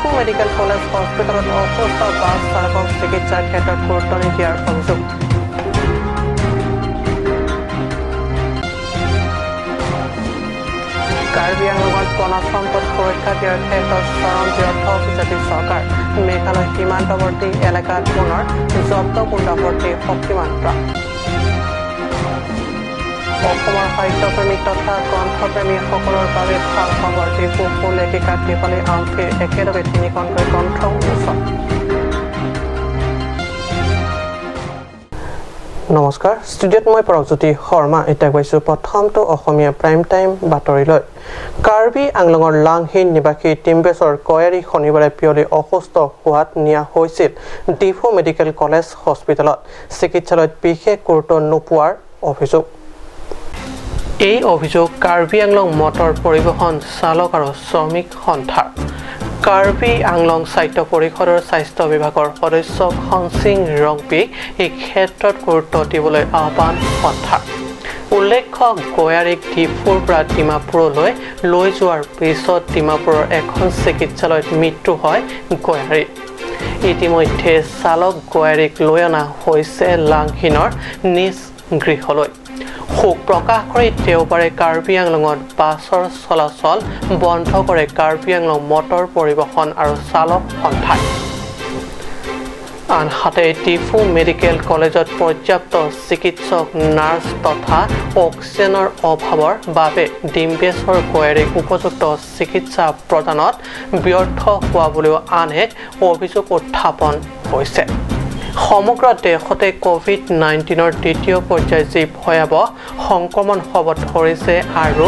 Diphu medical college হস্পিটেলত অসুস্থ bus চালকক চিকিৎসাৰ ক্ষেত্ৰত গুৰুত্ব নিদিয়াৰ অভিযোগ কাৰ্বি আংলঙত বনজ সম্পদ সুৰক্ষা দিয়াৰ ক্ষেত্ৰত চৰম ব্যৰ্থ বিজেপি চৰকাৰ মেঘালয় সীমান্তৱৰ্তী এলেকাত পুনৰ জব্দ কুণ্ডাভৰ্তি শক্তিমান ট্ৰাক অসমৰ সাহিত্যপ্ৰেমী তথা গ্ৰন্থপ্ৰেমীসকলৰ বাবে ভাল খবৰ ডিফু ফুল লেখিকা দীপালী আউথিৰ একেলগে 3খনকৈ গ্ৰন্থ উন্মোচন নমস্কাৰ ষ্টুডিঅ'ত মই প্ৰজ্যোতি শৰ্মা এতিয়া গৈছো প্ৰথমটো অসমীয়া প্ৰাইম টাইম বাতৰিলৈ কাৰ্বি আংলঙৰ লাংহিন নিবাসী টিম্বেছৰ কয়াৰী শনিবাৰে পিয়লি অসুস্থ হোৱাত নিয়া হৈছিল ডিফু মেডিকেল কলেজ হস্পিটেলত চিকিৎসালয়ত বিশেষ গুৰুত্ব নোপোৱাৰ অভিযোগ এই অভিযোগ কাৰ্বি আংলং মটৰ পৰিবহণ চালক আৰু শ্ৰমিক সন্থাৰ কাৰ্বি আংলং সাহিত্য পৰিষদৰ স্বাস্থ্য বিভাগৰ সদস্য খনসিং ৰংপিক এই ক্ষেত্ৰত গুৰুত্ব দিবলৈ আহ্বান সন্থাৰ উল্লেখ্য গয়াৰীক ডিফুৰ পৰা ডিমাপুৰলৈ লৈ যোৱাৰ পিছত ডিমাপুৰৰ এখন চিকিৎসালয়ত মৃত্যু হয় গয়াৰীৰ ইতিমধ্যে চালক গয়াৰীক লৈ অনা হৈছে লাংহিনৰ নিজ গৃহলৈ শোক প্ৰকাশ কৰি দেওবাৰে কাৰ্বি আংলঙত বাছৰ চলাচল বন্ধ কৰে কাৰ্বি আংলং মটৰ পৰিবহণ আৰু চালক সন্থাই আনহাতে ডিফু মেডিকেল কলেজত পৰ্যাপ্ত চিকিৎসক নাৰ্ছ তথা অক্সিজেনৰ অভাৱৰ বাবে ডিম্বেছৰ গয়াৰীক উপযুক্ত চিকিৎসা প্ৰদানত ব্যৰ্থ হোৱা বুলিও আন এক অভিযোগ উত্থাপন হৈছে সমগ্ৰ দেশতে কোভিড-19ৰ দ্বিতীয় পৰ্যায় যি ভয়াৱহ সংক্ৰমণ হ'ব ধৰিছে আৰু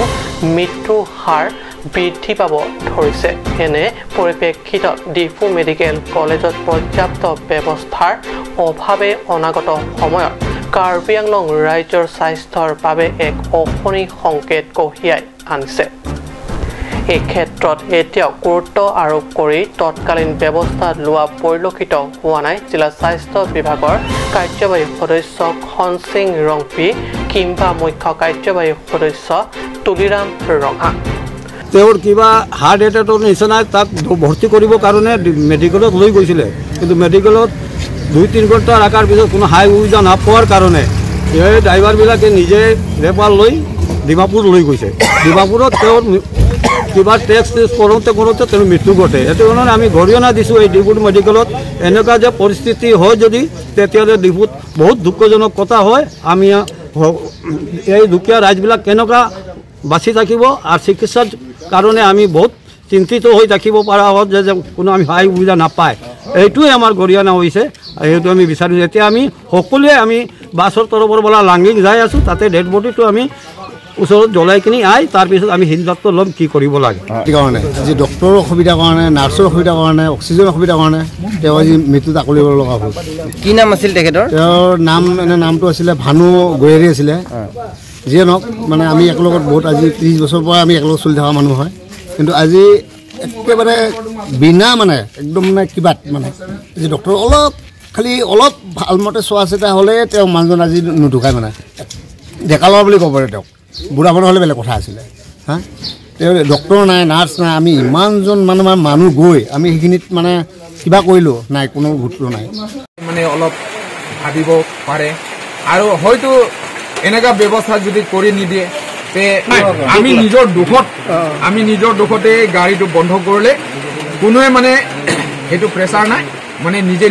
মৃত্যু হাৰ বৃদ্ধি পাব ধৰিছে এনে পৰিপ্ৰেক্ষিতত ডিফু মেডিকেল কলেজত পৰ্যাপ্ত ব্যৱস্থাৰ অভাৱে অনাগত সময়ত কাৰ্বি আংলং ৰাজ্যৰ স্বাস্থ্যৰ বাবে এক অশনি সংকেত কঢ়িয়াই আনিছে এই ক্ষেত্ৰত এতিয়াও গুৰুত্ব আৰোপ কৰি তৎকালীন ব্যৱস্থা লোৱা পৰিলক্ষিত হোৱা নাই জিলা স্বাস্থ্য বিভাগৰ কাৰ্যবাহী সদস্য খনসিং ৰংপি কিংবা মুখ্য কাৰ্যবাহী সদস্য তুলিৰাম ৰঙা তেওঁৰ কিবা হাৰ্ট এটেকৰ নিচিনা তাক ভৰ্তি কৰিবৰ কাৰণে মেডিকেলত লৈ গৈছিলে কিন্তু মেডিকেলত 2-3 ঘণ্টা ৰখাৰ পিছত কোনো হাই সুবিধা নাপোৱাৰ কাৰণে এই ড্ৰাইভাৰবিলাকে নিজে ৰেপাৰ লৈ ডিমাপুৰ লৈ গৈছে ডিমাপুৰত তেওঁৰ কিবা টেক্স কৰোঁতে তেওঁৰ মৃত্যু ঘটে এইটো কাৰণে আমি গৰিহণা দিছোঁ এই ডিফু মেডিকেলত এনেকুৱা যে পৰিস্থিতি হয় যদি তেতিয়াহ'লে ডিফুত বহুত দুখজনক কথা হয় আমি এই দুখীয়া ৰাইজবিলাক কেনেকুৱা বাচি থাকিব আৰু চিকিৎসাৰ কাৰণে আমি বহুত চিন্তিত হৈ থাকিব পৰা হয় যে কোনো আমি সহায় সুবিধা নাপায় এইটোৱে আমাৰ গৰিহণা হৈছে সেইটো আমি বিচাৰোঁ এতিয়া আমি সকলোৱে আমি বাছৰ তৰফৰ পৰা লাংহিং যাই আছোঁ তাতে ডেড বডিটো আমি ওচৰত জ্বলাই কিনি তাৰপিছত আমি সিদ্ধান্ত ল'ম কি কৰিব লাগে কাৰণে যে ডক্টৰৰ অসুবিধাৰ কাৰণে নাৰ্ছৰ অসুবিধাৰ কাৰণে অক্সিজেনৰ অসুবিধাৰ কাৰণে তেওঁ আজি মৃত্যুত আকলিব লগা হ'ল কি নাম আছিল তেখেতৰ তেওঁৰ নামটো আছিলে ভানু গয়াৰী আছিলে যিয়ে নহওক মানে আমি একেলগত বহুত আজি 30 বছৰৰ পৰা আমি একেলগত চলি থকা মানুহ হয় কিন্তু আজি একেবাৰে বিনা মানে একদম মানে কিবাত মানে যে ডক্টৰ অলপ ভালমতে চোৱা চিতা হ'লে তেওঁ মানুহজন আজি নুঢুকায় মানে ডেকা ল'ৰা বুলি ক'ব পাৰে তেওঁক বুঢ়া মানুহ হ'লে বেলেগ কথা আছিলে হা তেওঁ ডক্টৰ নাই নাৰ্ছ নাই আমি ইমানজন মানুহ গৈ আমি সেইখিনিত মানে কিবা কৰিলোঁ নাই কোনো গুৰুত্ব নাই মানে অলপ ভাবিব পাৰে আৰু হয়তো এনেকুৱা ব্যৱস্থা যদি কৰি নিদিয়ে তে আমি নিজৰ দুখতে গাড়ীটো বন্ধ কৰিলে কোনোৱে মানে সেইটো প্ৰেছাৰ নাই মানে নিজে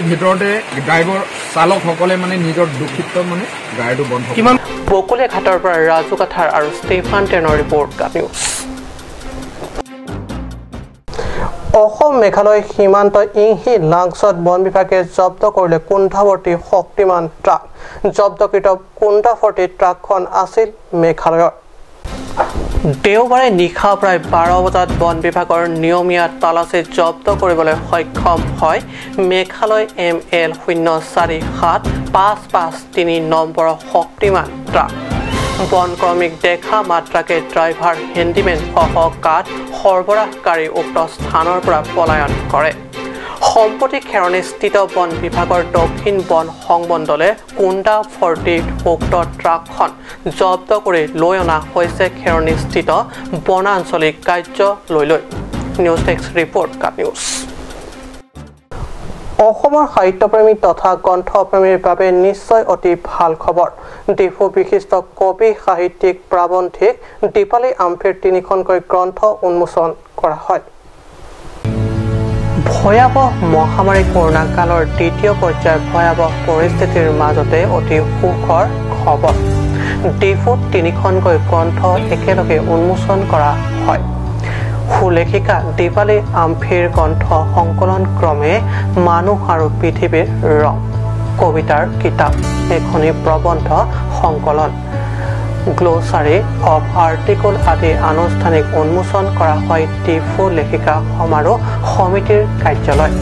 ভিতৰতে ড্ৰাইভাৰ চালকসকলে মানে নিজৰ দুখিত মানে গাড়ীটো বন্ধ বকুলীয়া ঘাটৰ পৰা ৰাজু কাথাৰ আৰু ষ্টেফান টেনৰ ৰিপৰ্ট নিউজ অসম মেঘালয় সীমান্ত ইংহি লাংছত বন বিভাগে জব্দ কৰিলে কুণ্ডাভৰ্তি শক্তিমান ট্ৰাক জব্দকৃত কুণ্ডাভৰ্তি ট্ৰাকখন আছিল মেঘালয়ৰ দেওবাৰে নিশা প্ৰায় 12 বজাত বন বিভাগৰ নিয়মীয়া তালাচী জব্দ কৰিবলৈ সক্ষম হয় মেঘালয় ML0475553 নম্বৰৰ শক্তিমান ট্ৰাক বন কৰ্মীক দেখা মাত্ৰাকে ড্ৰাইভাৰ হেণ্ডিমেন সহ কাঠ সৰবৰাহকাৰী উক্ত স্থানৰ পৰা পলায়ন কৰে সম্পত্তি খেৰণীস্থিত বন বিভাগৰ দক্ষিণ বন সংমণ্ডলে কুণ্ডা ভৰ্তি উক্ত ট্ৰাকখন জব্দ কৰি লৈ অনা হৈছে খেৰণীস্থিত বনাঞ্চলিক কাৰ্যালয়লৈ নিউজ ডেস্ক ৰিপৰ্ট কাট নিউজ অসমৰ সাহিত্যপ্ৰেমী তথা গ্ৰন্থপ্ৰেমীৰ বাবে নিশ্চয় অতি ভাল খবৰ ডিফু বিশিষ্ট কবি সাহিত্যিক প্ৰাবন্ধিক দীপালী আমফিৰ 3খনকৈ গ্ৰন্থ উন্মোচন কৰা হয় ভয়াবহ মহামাৰী কৰোনা কালৰ দ্বিতীয় পৰ্যায়ৰ ভয়াবহ পৰিস্থিতিৰ মাজতে অতি সুখৰ খবৰ ডিফুত 3খনকৈ গ্ৰন্থ একেলগে উন্মোচন কৰা হয় সুলেখিকা দীপালী আমফিৰ গ্ৰন্থ সংকলন ক্ৰমে মানুহ আৰু পৃথিৱীৰ ৰং কবিতাৰ কিতাপ এখনি প্ৰবন্ধ সংকলন গ্লোসাৰী অফ আৰ্টিকল আদি আনুষ্ঠানিক উন্মোচন কৰা হয় ডিফু লেখিকা সমাৰোহ সমিতিৰ কাৰ্যালয়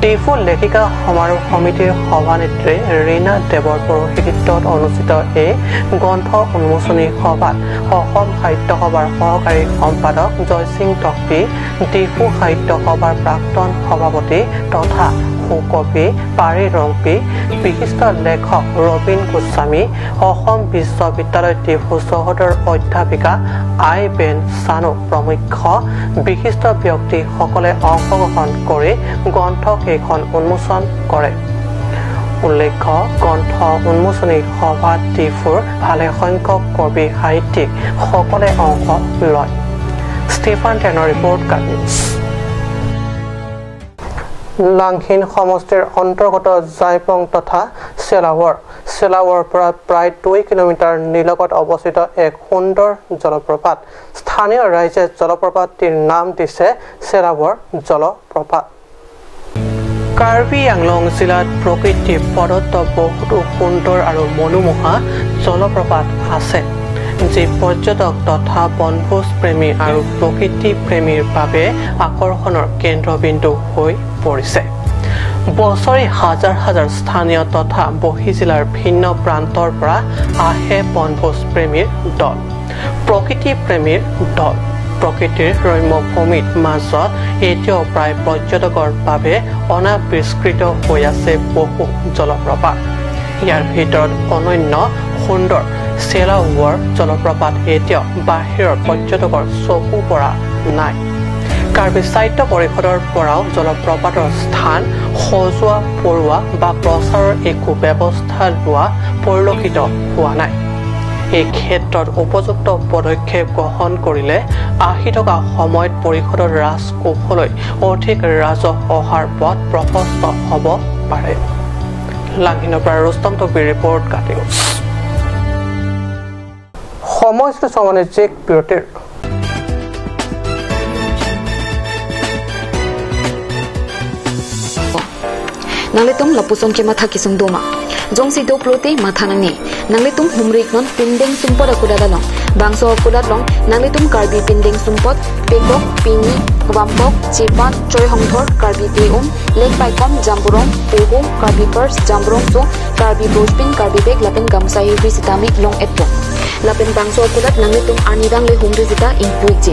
ডিফু লেখিকা সমাৰোহ সমিতিৰ সভানেত্ৰী ৰীনা দেৱৰ পৌৰোহিত্যত অনুষ্ঠিত এই গ্ৰন্থ উন্মোচনী সভাত অসম সাহিত্য সভাৰ সহকাৰী সম্পাদক জয়সিং টকপি ডিফু সাহিত্য সভাৰ প্ৰাক্তন সভাপতি তথা সুকবি পাৰি ৰংপি বিশিষ্ট লেখক ৰবীন গোস্বামী অসম বিশ্ববিদ্যালয় ডিফু চৌহদৰ অধ্যাপিকা আই বেন সানু প্ৰমুখ বিশিষ্ট ব্যক্তিসকলে অংশগ্ৰহণ কৰি গ্ৰন্থকেইখন উন্মোচন কৰে উল্লেখ্য গ্ৰন্থ উন্মোচনী সভাত ডিফুৰ ভালে সংখ্যক কবি সাহিত্যিক সকলে অংশ লয় ষ্টিফান টেনৰ ৰিপৰ্ট কাট নিউজ লাংহিন সমষ্টিৰ অন্তৰ্গত জাইপং তথা চেলাৱৰ পৰা প্ৰায় 2 কিলোমিটাৰ নিলগত অৱস্থিত এক সুন্দৰ জলপ্ৰপাত স্থানীয় ৰাইজে জলপ্ৰপাতটিৰ নাম দিছে চেলাৱৰ জলপ্ৰপাত কাৰ্বি আংলং জিলাত প্ৰকৃতি প্ৰদত্ত বহুতো সুন্দৰ আৰু মনোমোহা জলপ্ৰপাত আছে যি পৰ্যটক তথা বনভোজ প্ৰেমী আৰু প্ৰকৃতি প্ৰেমীৰ বাবে আকৰ্ষণৰ কেন্দ্ৰবিন্দু হৈ পৰিছে বছৰি হাজাৰ হাজাৰ স্থানীয় তথা বহি জিলাৰ ভিন্ন প্ৰান্তৰ পৰা আহে বনভোজ প্ৰেমীৰ দল প্ৰকৃতি প্ৰেমীৰ দল প্ৰকৃতিৰ ৰম্য ভূমিত মাজত এতিয়াও প্ৰায় পৰ্যটকৰ বাবে অনাবিষ্কৃত হৈ আছে বহু জলপ্ৰপাত ইয়াৰ ভিতৰত অনন্য সুন্দৰ চেলাৱৰ জলপ্ৰপাত এতিয়াও বাহিৰৰ পৰ্যটকৰ চকু পৰা নাই কাৰ্বি সাহিত্য পৰিষদৰ পৰাও জলপ্ৰপাতৰ স্থান সজোৱা পৰোৱা বা প্ৰচাৰৰ একো ব্যৱস্থা লোৱা পৰিলক্ষিত হোৱা নাই এই ক্ষেত্ৰত উপযুক্ত পদক্ষেপ গ্ৰহণ কৰিলে আহি থকা সময়ত পৰিষদৰ ৰাজকোষলৈ অধিক ৰাজহ অহাৰ পথ প্ৰশস্ত হ'ব পাৰে লাংহিনৰ পৰা ৰুস্তম টকবিৰ ৰিপৰ্ট কাট নিউজ সময়সূচী বাণিজ্যিক বিৰতিৰ Nangletum lapusong ke matha kisung doma. Jong si do plote matha nani. Nangletum humrik non pindeng sumpot akudat long. Bangso akudat long nangletum karbi pindeng sumpot pekok pini wampok cipan coy hongthor karbi teum lek paikom jamburong pohum karbi pers jamburong so karbi brospin karbi beg lapen gamsa hiwi sitamik long etpo. Lapen bangso akudat nangletum anidang le humri zita inpuit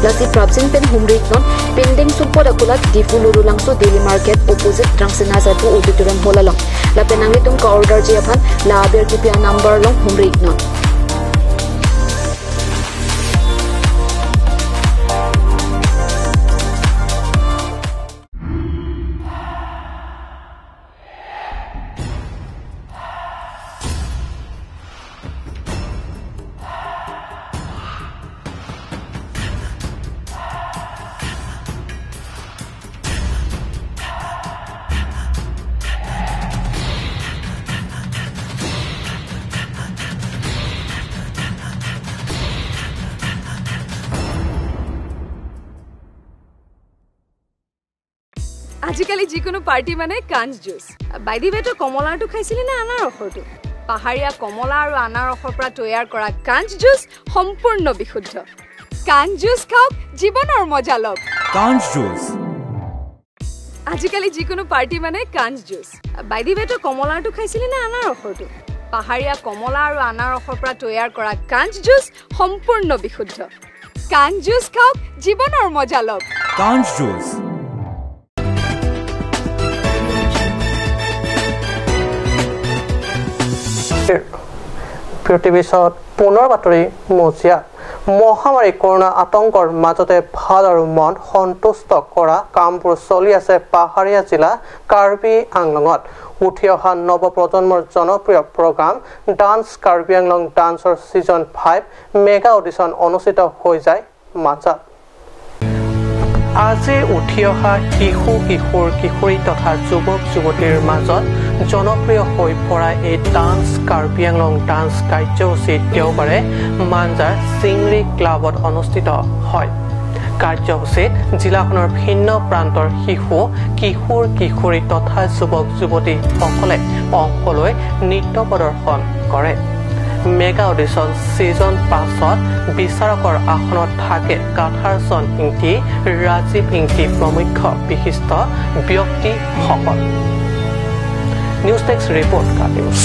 Lasi Prabsin pen humrik non pending support akulat Difu Luru langso Daily Market opposite Rangsena Satu auditorium hola long. La penangi tum ka order je aphan la ber kipia number long humrik non. আজিকালি যিকোনো party মানে কাঞ্জ juice বাইদি বেটো কমলাটো খাইছিলি না আনাৰ ৰসটো পাহাৰীয়া কমলা আৰু আনাৰ ৰসৰ পৰা তৈয়াৰ কৰা কাঞ্জ জুচ সম্পূৰ্ণ বিশুদ্ধ কাঞ্জ জুচ খাওক জীৱনৰ মজা লওক কাঞ্জ জুচ আজিকালি যিকোনো পাৰ্টি মানে কাঞ্জ জুচ বাইদি বেটো কমলাটো খাইছিলি না আনাৰ ৰসটো পাহাৰীয়া কমলা আৰু আনাৰ ৰসৰ পৰা তৈয়াৰ কৰা কাঞ্জ জুচ সম্পূৰ্ণ বিশুদ্ধ কাঞ্জ জুচ খাওক জীৱনৰ মজা লওক কাঞ্জ জুচ প্ৰতিবেশত পুনৰ বাতৰি মজিয়া মহামাৰী কৰোনা আতংকৰ মাজতে ভাল আৰু মন সন্তুষ্ট কৰা কামবোৰ চলি আছে পাহাৰীয়া জিলা কাৰ্বি আংলঙত উঠি অহা নৱপ্ৰজন্মৰ জনপ্ৰিয় প্ৰগ্ৰাম ডান্স কাৰ্বি আংলং ডান্সৰ সিজন 5 মেগা অডিশ্যন অনুষ্ঠিত হৈ যায় মাজত আজি উঠি অহা শিশু কিশোৰ কিশোৰী তথা যুৱক যুৱতীৰ মাজত জনপ্ৰিয় হৈ পৰা এই ডান্স কাৰ্বি আংলং ডান্স কাৰ্যসূচী দেওবাৰে মাঞ্জাৰ চিংৰি ক্লাবত অনুষ্ঠিত হয় কাৰ্যসূচীত জিলাখনৰ ভিন্ন প্ৰান্তৰ শিশু কিশোৰ কিশোৰী তথা যুৱক যুৱতীসকলে অংশ লৈ নৃত্য প্ৰদৰ্শন কৰে মেগা অডিশ্যন সিজন 5ত বিচাৰকৰ আসনত থাকে কাথাৰচন ইংতি ৰাজীৱ ইংতি প্ৰমুখ বিশিষ্ট ব্যক্তিসকল নিউজ টেক্স ৰিপৰ্ট কাটিউছ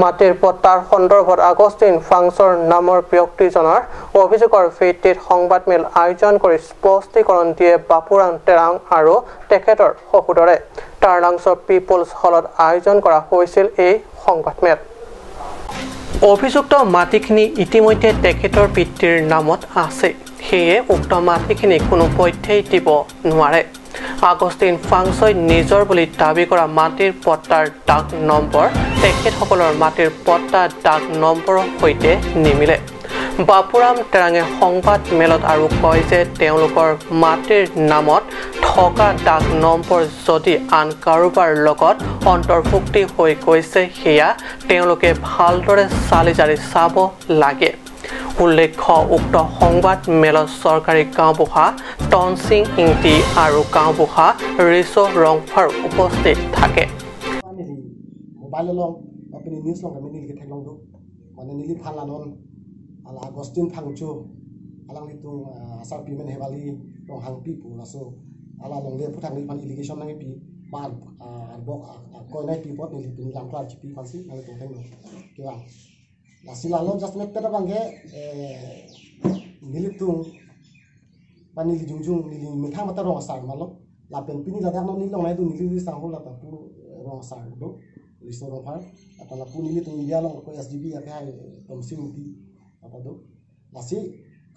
মাটিৰ পট্টাৰ সন্দৰ্ভত আগষ্টিন ফাংচৰ নামৰ ব্যক্তিজনৰ অভিযোগৰ ভিত্তিত সংবাদমেল আয়োজন কৰি স্পষ্টীকৰণ দিয়ে বাপুৰাম টেৰাং আৰু তেখেতৰ সহোদৰে টাৰ্লাংছ পিপলছ হলত আয়োজন কৰা হৈছিল এই সংবাদমেল অভিযুক্ত মাটিখিনি ইতিমধ্যে তেখেতৰ পিতৃৰ নামত আছে সেয়ে উক্ত মাটিখিনি কোনো পধ্যেই দিব নোৱাৰে আগষ্টিন ফাংচই নিজৰ বুলি দাবী কৰা মাটিৰ পট্টাৰ ডাক নম্বৰ তেখেতসকলৰ মাটিৰ পট্টা ডাক নম্বৰৰ সৈতে নিমিলে বাপুৰাম টেৰাঙে সংবাদ মেলত আৰু কয় যে তেওঁলোকৰ মাটিৰ নামত থকা ডাক নম্বৰ যদি আন কাৰোবাৰ লগত অন্তৰ্ভুক্তি হৈ গৈছে সেয়া তেওঁলোকে ভালদৰে চালি জাৰি চাব লাগে উল্লেখ্য উক্ত সংবাদ মেলত চৰকাৰী গাঁওবুঢ়া টনসিং ইংতি আৰু গাঁওবুঢ়া ৰিচো ৰংফাৰ উপস্থিত থাকে Agustin Pangchu, alang itu asal pimen hebali rong hang pipu, laso ala longde putang lipan irrigation nangi pi, bar arbok koi nai pipot ni lipan lam kelar cipi pansi nangi tong tengno, kiwan. Nasi lalu just net pada bangke nilitung, pan nili jungjung nili mentang mata rong asal malo, lapen pini ladak no nilong nai tu nili sangkul lata pu rong asal do, listo rong par, atau lapu nilitung dia long koi SGB ya kai tomsing di apa tu nasi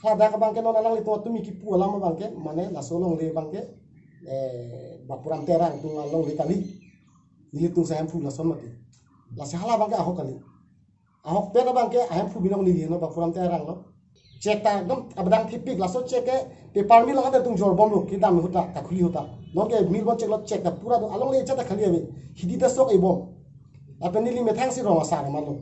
kada ka bangke non alang itu tu miki pu alam bangke mane la solong le bangke bapuran terang tu along le kali ini tu saya pu la somati la sahala bangke ahok kali ahok pera bangke ahem pu binong ni no bapuran terang lo cek ta dom abdang tipik la so cek ke paper mil ada tung jor bom lo kita mi huta ta khuli huta no ke mil bon cek lo cek ta pura tu along le chata khali ave hidi ta sok e bom apa ni li methang si roma sar malo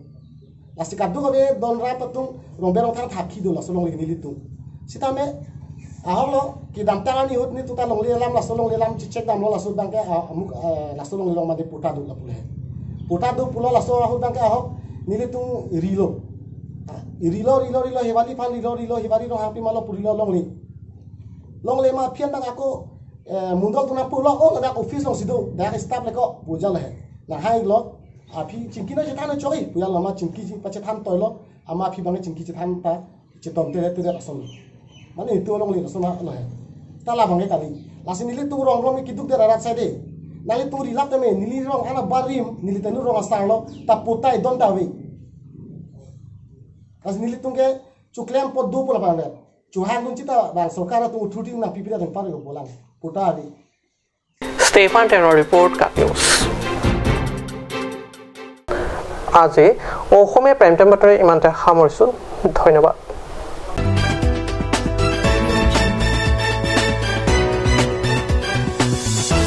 Nasi kadu kau be don rapa tung romberong thang thapki do la solong le nili tung. Sita me ahok lo ki dam tangan ni hut ni tu ta long le lam la solong le lam cek dam lo la sol bangke amuk la solong le long ma de puta do la pule. Puta do pulo la solong ahok bangke ahok nili tung rilo. Rilo hebali pan rilo hebali dong happy malo purilo long le. Long le ma pian bang aku mundol tu na pulo oh ada office long sido dah staff le ko puja le. Nah hai lo api cingki na cetan na coy puya lama cingki pacetan toilo ama api bange cingki cetan ta cetom tere tere asal mana itu orang lihat asal lah tala bange kali lasin nili tu rong kiduk tere rat sade nali tu rilap teme nili rong ana barim nili tenu rong asal lo ta putai don dawe lasin nili tu ke cuklem pot du pula bange cuhan kun cita bang sokara tu ututi na pipira dan pare bolang putai Stefan Tenor report kat news আজি অসমীয়া prime time বাতৰি ইমানতে সামৰিছোঁ ধন্যবাদ